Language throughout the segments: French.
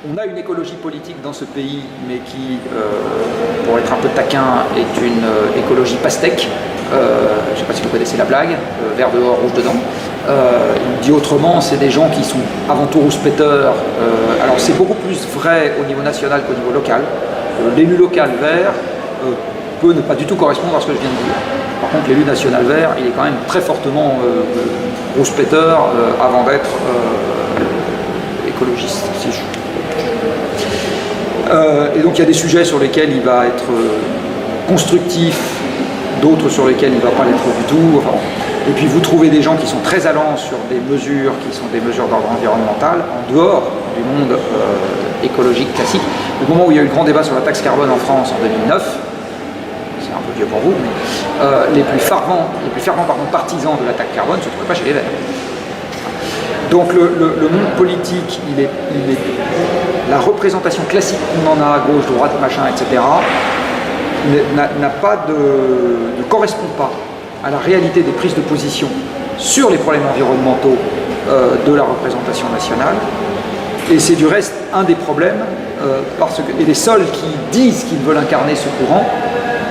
On a une écologie politique dans ce pays, mais qui, pour être un peu taquin, est une écologie pastèque. Je ne sais pas si vous connaissez la blague, vert dehors, rouge dedans. Dit autrement, c'est des gens qui sont avant tout rouspéteurs. Alors c'est beaucoup plus vrai au niveau national qu'au niveau local. L'élu local vert peut ne pas du tout correspondre à ce que je viens de dire. Par contre, l'élu national vert, il est quand même très fortement rouspéteur avant d'être écologiste, si je... et donc il y a des sujets sur lesquels il va être constructif, d'autres sur lesquels il ne va pas l'être du tout. Enfin, et puis vous trouvez des gens qui sont très allants sur des mesures qui sont des mesures d'ordre environnemental en dehors du monde écologique classique. Au moment où il y a eu le grand débat sur la taxe carbone en France en 2009, c'est un peu vieux pour vous, mais les plus fervents partisans de la taxe carbone ne se trouvaient pas chez les Verts. Donc le monde politique, la représentation classique qu'on en a à gauche, droite, machin, etc., ne correspond pas à la réalité des prises de position sur les problèmes environnementaux de la représentation nationale. Et c'est du reste un des problèmes, et les seuls qui disent qu'ils veulent incarner ce courant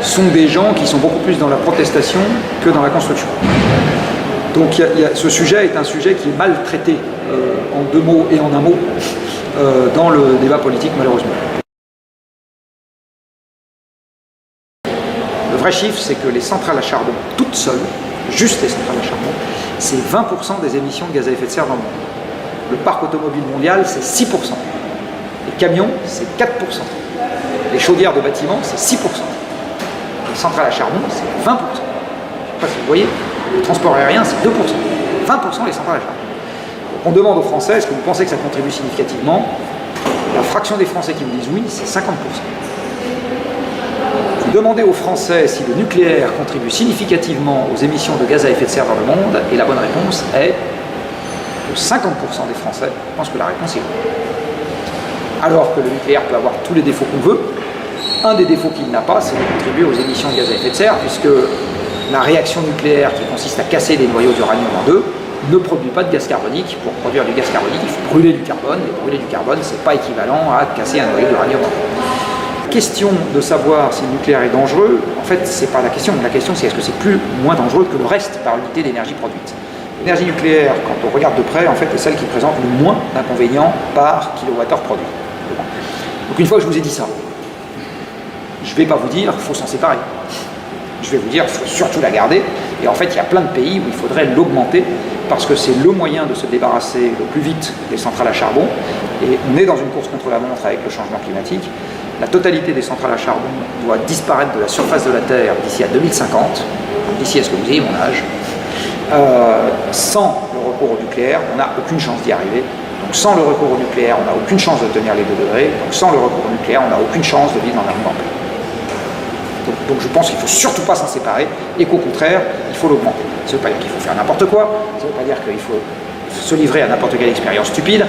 sont des gens qui sont beaucoup plus dans la protestation que dans la construction. Donc ce sujet est un sujet qui est mal traité en deux mots et en un mot dans le débat politique, malheureusement. Le vrai chiffre, c'est que les centrales à charbon, toutes seules, juste les centrales à charbon, c'est 20% des émissions de gaz à effet de serre dans le monde. Le parc automobile mondial, c'est 6%. Les camions, c'est 4%. Les chaudières de bâtiments, c'est 6%. Les centrales à charbon, c'est 20%. Je ne sais pas si vous voyez. Le transport aérien, c'est 2%. 20% les centrales à charbon. On demande aux Français, est-ce que vous pensez que ça contribue significativement? La fraction des Français qui me disent oui, c'est 50%. Vous demandez aux Français si le nucléaire contribue significativement aux émissions de gaz à effet de serre dans le monde, et la bonne réponse est que 50% des Français pensent que la réponse est oui. Alors que le nucléaire peut avoir tous les défauts qu'on veut, un des défauts qu'il n'a pas, c'est de contribuer aux émissions de gaz à effet de serre, puisque la réaction nucléaire qui consiste à casser des noyaux d'uranium en deux ne produit pas de gaz carbonique. Pour produire du gaz carbonique, il faut brûler du carbone, et brûler du carbone, c'est pas équivalent à casser un noyau d'uranium en deux. La question de savoir si le nucléaire est dangereux, en fait, c'est pas la question. La question, c'est est-ce que c'est plus ou moins dangereux que le reste par l'unité d'énergie produite. L'énergie nucléaire, quand on regarde de près, en fait, est celle qui présente le moins d'inconvénients par kilowattheure produit. Donc une fois que je vous ai dit ça, je ne vais pas vous dire qu'il faut s'en séparer. Je vais vous dire qu'il faut surtout la garder. Et en fait, il y a plein de pays où il faudrait l'augmenter parce que c'est le moyen de se débarrasser le plus vite des centrales à charbon. Et on est dans une course contre la montre avec le changement climatique. La totalité des centrales à charbon doit disparaître de la surface de la Terre d'ici à 2050. D'ici à ce que vous ayez mon âge. Sans le recours au nucléaire, on n'a aucune chance d'y arriver. Donc sans le recours au nucléaire, on n'a aucune chance de tenir les 2 degrés. Donc sans le recours au nucléaire, on n'a aucune chance de vivre dans un monde en paix. Donc je pense qu'il ne faut surtout pas s'en séparer et qu'au contraire, il faut l'augmenter. Ça ne veut pas dire qu'il faut faire n'importe quoi, ça ne veut pas dire qu'il faut se livrer à n'importe quelle expérience stupide.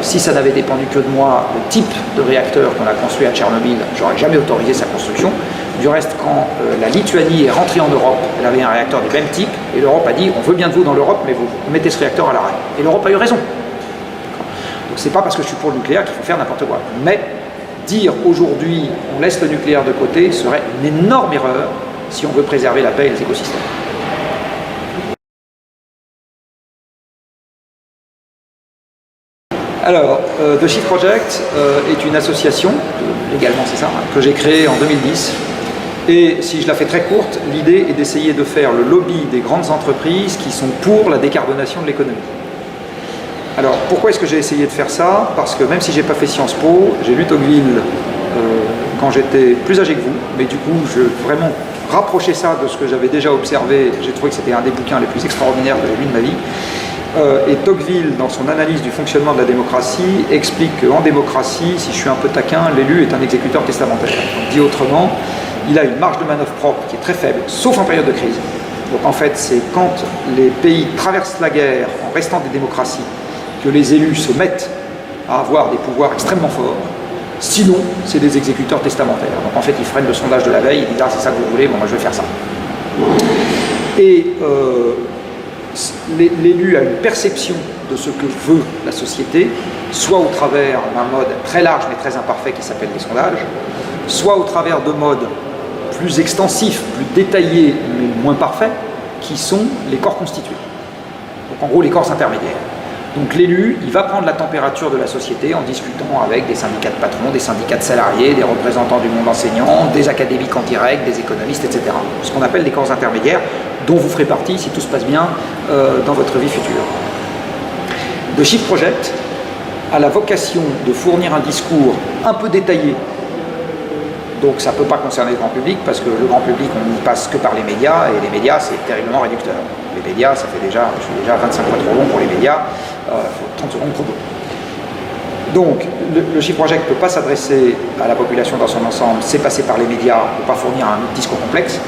Si ça n'avait dépendu que de moi, le type de réacteur qu'on a construit à Tchernobyl, j'aurais jamais autorisé sa construction. Du reste, quand la Lituanie est rentrée en Europe, elle avait un réacteur du même type, et l'Europe a dit on veut bien de vous dans l'Europe, mais vous mettez ce réacteur à l'arrêt. Et l'Europe a eu raison. Donc c'est pas parce que je suis pour le nucléaire qu'il faut faire n'importe quoi. Mais dire aujourd'hui on laisse le nucléaire de côté serait une énorme erreur si on veut préserver la paix et les écosystèmes. Alors, The Shift Project est une association, légalement c'est ça, que j'ai créée en 2010. Et si je la fais très courte, l'idée est d'essayer de faire le lobby des grandes entreprises qui sont pour la décarbonation de l'économie. Alors, pourquoi est-ce que j'ai essayé de faire ça? Parce que même si j'ai pas fait Sciences Po, j'ai lu Tocqueville quand j'étais plus âgé que vous, mais du coup, je vraiment rapprocher ça de ce que j'avais déjà observé. J'ai trouvé que c'était un des bouquins les plus extraordinaires que j'ai lu de ma vie. Et Tocqueville, dans son analyse du fonctionnement de la démocratie, explique qu'en démocratie, si je suis un peu taquin, l'élu est un exécuteur testamentaire. Donc, dit autrement, il a une marge de manœuvre propre qui est très faible, sauf en période de crise. Donc en fait, c'est quand les pays traversent la guerre en restant des démocraties que les élus se mettent à avoir des pouvoirs extrêmement forts. Sinon, c'est des exécuteurs testamentaires. Donc en fait, ils freinent le sondage de la veille, ils disent « Ah, c'est ça que vous voulez, bon, moi je vais faire ça ». Et l'élu a une perception de ce que veut la société, soit au travers d'un mode très large mais très imparfait qui s'appelle les sondages, soit au travers de modes plus extensifs, plus détaillés mais moins parfaits, qui sont les corps constitués. Donc en gros les corps intermédiaires. Donc l'élu, il va prendre la température de la société en discutant avec des syndicats de patrons, des syndicats de salariés, des représentants du monde enseignant, des académiques en direct, des économistes, etc. Ce qu'on appelle des corps intermédiaires, dont vous ferez partie, si tout se passe bien, dans votre vie future. The Shift Project a la vocation de fournir un discours un peu détaillé. Donc ça ne peut pas concerner le grand public, parce que le grand public, on n'y passe que par les médias, et les médias, c'est terriblement réducteur. Les médias, ça fait déjà, je suis déjà 25 fois trop long pour les médias, il faut 30 secondes trop peu. Donc, le Shift Project ne peut pas s'adresser à la population dans son ensemble, c'est passer par les médias, on ne peut pas fournir un discours complexe.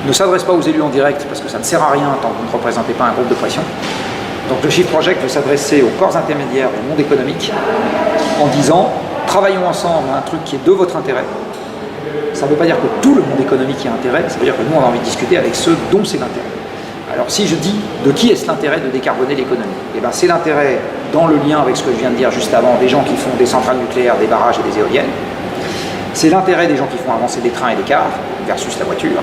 Ne s'adresse pas aux élus en direct, parce que ça ne sert à rien tant que vous ne représentez pas un groupe de pression. Donc le Shift Project veut s'adresser aux corps intermédiaires du monde économique, en disant, travaillons ensemble à un truc qui est de votre intérêt. Ça ne veut pas dire que tout le monde économique y a intérêt, ça veut dire que nous on a envie de discuter avec ceux dont c'est l'intérêt. Alors si je dis de qui est-ce l'intérêt de décarboner l'économie, eh bien c'est l'intérêt dans le lien avec ce que je viens de dire juste avant, des gens qui font des centrales nucléaires, des barrages et des éoliennes. C'est l'intérêt des gens qui font avancer des trains et des cars versus la voiture.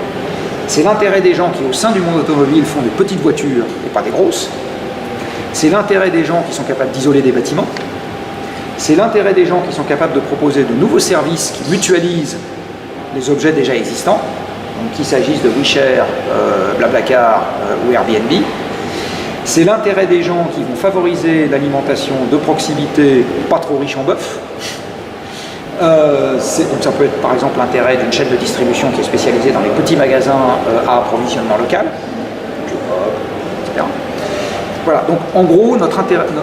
C'est l'intérêt des gens qui au sein du monde automobile font des petites voitures et pas des grosses. C'est l'intérêt des gens qui sont capables d'isoler des bâtiments. C'est l'intérêt des gens qui sont capables de proposer de nouveaux services qui mutualisent les objets déjà existants, donc qu'il s'agisse de WeShare, Blablacar ou Airbnb. C'est l'intérêt des gens qui vont favoriser l'alimentation de proximité, pas trop riche en bœuf. Donc ça peut être par exemple l'intérêt d'une chaîne de distribution qui est spécialisée dans les petits magasins à approvisionnement local, etc. Voilà, donc en gros,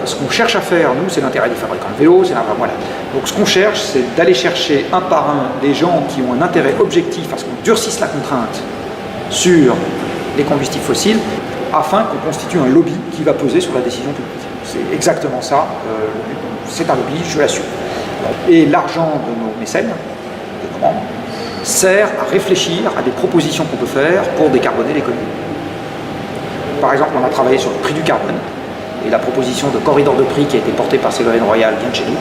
ce qu'on cherche à faire, nous, c'est l'intérêt des fabricants de vélos, voilà. Donc ce qu'on cherche, c'est d'aller chercher un par un des gens qui ont un intérêt objectif à ce qu'on durcisse la contrainte sur les combustibles fossiles, afin qu'on constitue un lobby qui va peser sur la décision publique. C'est exactement ça, c'est un lobby, je l'assume. Et l'argent de nos mécènes, de nos membres, sert à réfléchir à des propositions qu'on peut faire pour décarboner l'économie. Par exemple, on a travaillé sur le prix du carbone, et la proposition de corridor de prix qui a été portée par Ségolène Royal vient de chez nous.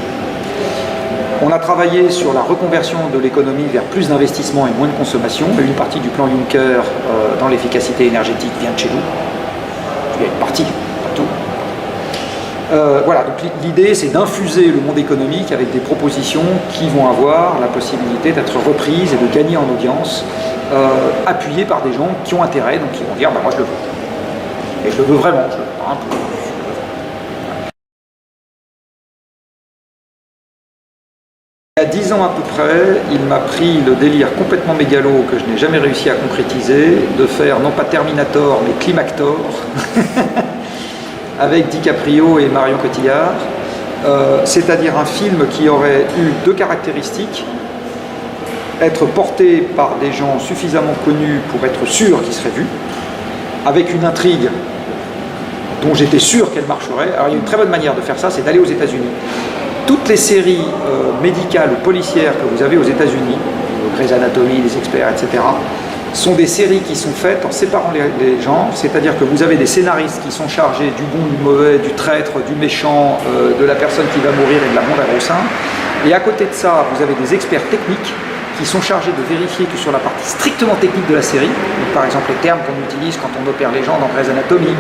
On a travaillé sur la reconversion de l'économie vers plus d'investissement et moins de consommation. Une partie du plan Juncker dans l'efficacité énergétique vient de chez nous. Il y a une partie, pas tout. Voilà, donc l'idée c'est d'infuser le monde économique avec des propositions qui vont avoir la possibilité d'être reprises et de gagner en audience, appuyées par des gens qui ont intérêt, donc qui vont dire bah, moi je le veux. Et je le veux vraiment, je le veux pas un peu. Il y a 10 ans à peu près, il m'a pris le délire complètement mégalo que je n'ai jamais réussi à concrétiser, de faire non pas Terminator mais Climactor, avec DiCaprio et Marion Cotillard, c'est-à-dire un film qui aurait eu deux caractéristiques: être porté par des gens suffisamment connus pour être sûr qu'il serait vu, avec une intrigue dont j'étais sûr qu'elle marcherait. Alors il y a une très bonne manière de faire ça, c'est d'aller aux États-Unis. Toutes les séries médicales ou policières que vous avez aux États-Unis, Grey's Anatomy, les experts, etc., sont des séries qui sont faites en séparant les genres, c'est-à-dire que vous avez des scénaristes qui sont chargés du bon, du mauvais, du traître, du méchant, de la personne qui va mourir et de la blonde à gros seins. Et à côté de ça, vous avez des experts techniques qui sont chargés de vérifier que sur la partie strictement technique de la série, donc par exemple les termes qu'on utilise quand on opère les gens dans Grey's Anatomy,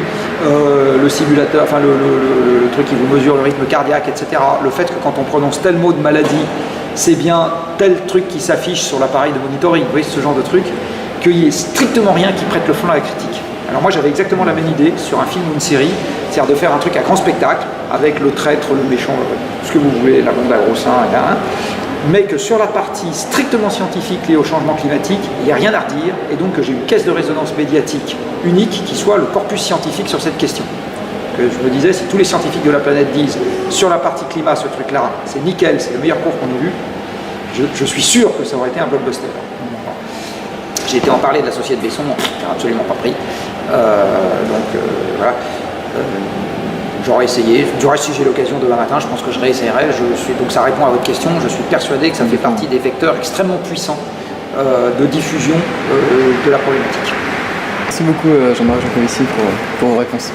le simulateur, enfin le truc qui vous mesure le rythme cardiaque, etc. Le fait que quand on prononce tel mot de maladie, c'est bien tel truc qui s'affiche sur l'appareil de monitoring, vous voyez ce genre de truc, qu'il n'y ait strictement rien qui prête le flanc à la critique. Alors moi j'avais exactement la même idée sur un film ou une série, c'est-à-dire de faire un truc à grand spectacle, avec le traître, le méchant, ce que vous voulez, la blonde à gros seins, et là, mais que sur la partie strictement scientifique liée au changement climatique, il n'y a rien à redire, et donc que j'ai une caisse de résonance médiatique unique qui soit le corpus scientifique sur cette question. Que je me disais, si tous les scientifiques de la planète disent sur la partie climat, ce truc-là, c'est nickel, c'est le meilleur cours qu'on ait vu, je suis sûr que ça aurait été un blockbuster. J'ai été en parler de l'associé de Besson, qui n'a absolument pas pris. Voilà. J'aurais essayé, si j'ai l'occasion demain matin, je pense que je réessayerai. Donc ça répond à votre question, je suis persuadé que ça fait partie des vecteurs extrêmement puissants de diffusion de la problématique. Merci beaucoup Jean-Marc Jancovici pour vos réponses.